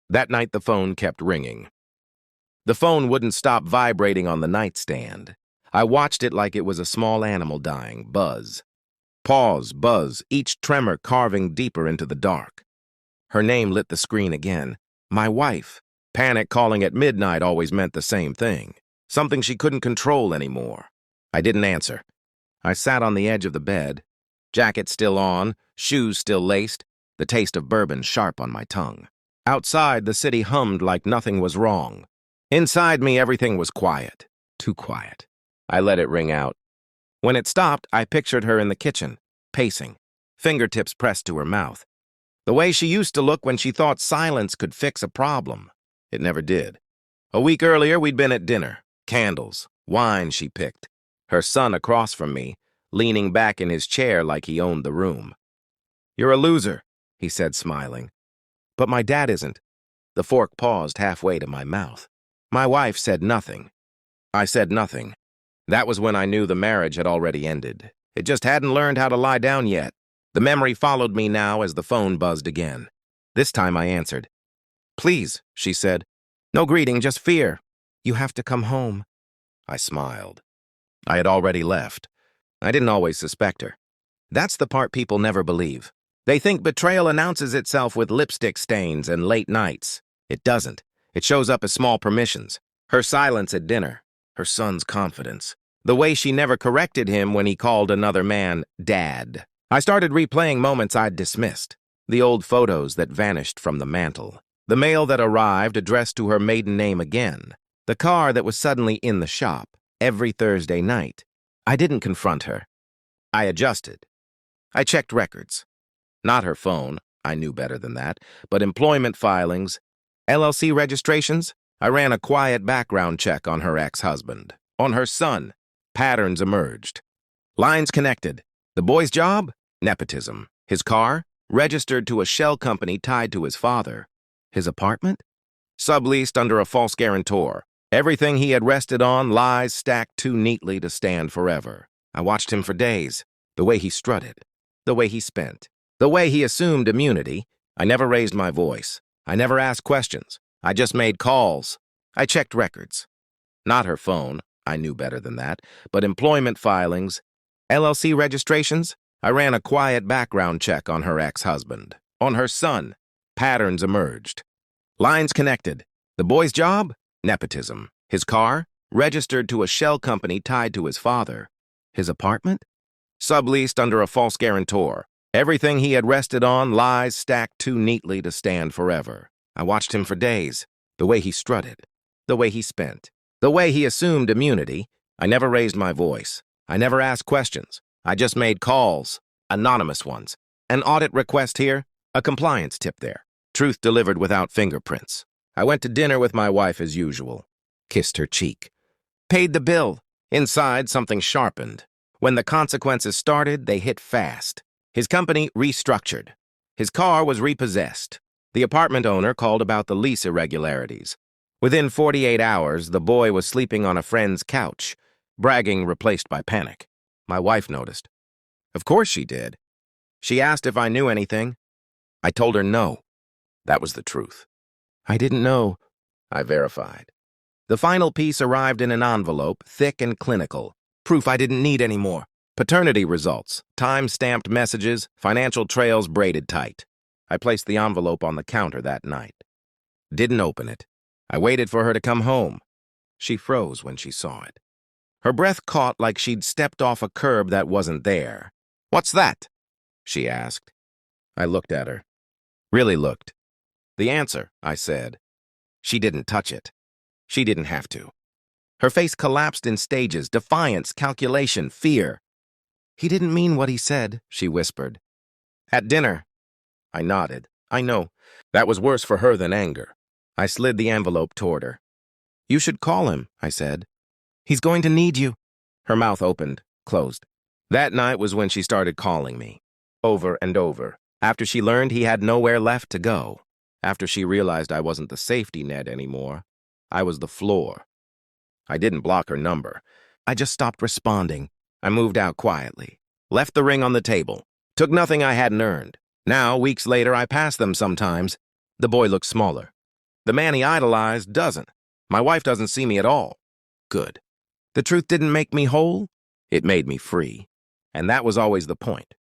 That night, the phone kept ringing. The phone wouldn't stop vibrating on the nightstand. I watched it like it was a small animal dying. Buzz. Pause, buzz, each tremor carving deeper into the dark. Her name lit the screen again. My wife. Panic calling at midnight always meant the same thing. Something she couldn't control anymore. I didn't answer. I sat on the edge of the bed, jacket still on, shoes still laced, the taste of bourbon sharp on my tongue. Outside, the city hummed like nothing was wrong. Inside me, everything was quiet. Too quiet. I let it ring out. When it stopped, I pictured her in the kitchen, pacing, fingertips pressed to her mouth. The way she used to look when she thought silence could fix a problem. It never did. A week earlier, we'd been at dinner. Candles, wine she picked. Her son across from me, leaning back in his chair like he owned the room. "You're a loser," he said, smiling. "But my dad isn't." The fork paused halfway to my mouth. My wife said nothing. I said nothing. That was when I knew the marriage had already ended. It just hadn't learned how to lie down yet. The memory followed me now as the phone buzzed again. This time I answered. "Please," she said. "No greeting, just fear. You have to come home." I smiled. I had already left. I didn't always suspect her. That's the part people never believe. They think betrayal announces itself with lipstick stains and late nights. It doesn't. It shows up as small permissions. Her silence at dinner, her son's confidence, the way she never corrected him when he called another man Dad. I started replaying moments I'd dismissed, the old photos that vanished from the mantel, the mail that arrived addressed to her maiden name again, the car that was suddenly in the shop every Thursday night. I didn't confront her. I adjusted. I checked records. Not her phone, I knew better than that, but employment filings, LLC registrations. I ran a quiet background check on her ex-husband. On her son, patterns emerged. Lines connected. The boy's job? Nepotism. His car? Registered to a shell company tied to his father. His apartment? Subleased under a false guarantor. Everything he had rested on, lies stacked too neatly to stand forever. I watched him for days. The way he strutted. The way he spent. The way he assumed immunity. I never raised my voice. I never asked questions. I just made calls. I checked records. Not her phone, I knew better than that, but employment filings, LLC registrations. I ran a quiet background check on her ex-husband. On her son, patterns emerged. Lines connected. The boy's job? Nepotism. His car? Registered to a shell company tied to his father. His apartment? Subleased under a false guarantor. Everything he had rested on, lies stacked too neatly to stand forever. I watched him for days. The way he strutted. The way he spent. The way he assumed immunity. I never raised my voice. I never asked questions. I just made calls. Anonymous ones. An audit request here. A compliance tip there. Truth delivered without fingerprints. I went to dinner with my wife as usual. Kissed her cheek. Paid the bill. Inside, something sharpened. When the consequences started, they hit fast. His company restructured. His car was repossessed. The apartment owner called about the lease irregularities. Within 48 hours, the boy was sleeping on a friend's couch, bragging replaced by panic. My wife noticed. Of course she did. She asked if I knew anything. I told her no. That was the truth. I didn't know. I verified. The final piece arrived in an envelope, thick and clinical. Proof I didn't need anymore. Paternity results, time-stamped messages, financial trails braided tight. I placed the envelope on the counter that night. Didn't open it. I waited for her to come home. She froze when she saw it. Her breath caught like she'd stepped off a curb that wasn't there. "What's that?" she asked. I looked at her. Really looked. "The answer," I said. She didn't touch it. She didn't have to. Her face collapsed in stages, defiance, calculation, fear. "He didn't mean what he said," she whispered. "At dinner." I nodded. I know. That was worse for her than anger. I slid the envelope toward her. "You should call him," I said. "He's going to need you." Her mouth opened, closed. That night was when she started calling me. Over and over. After she learned he had nowhere left to go. After she realized I wasn't the safety net anymore. I was the floor. I didn't block her number. I just stopped responding. I moved out quietly. Left the ring on the table. Took nothing I hadn't earned. Now, weeks later, I pass them sometimes. The boy looks smaller. The man he idolized doesn't. My wife doesn't see me at all. Good. The truth didn't make me whole. It made me free. And that was always the point.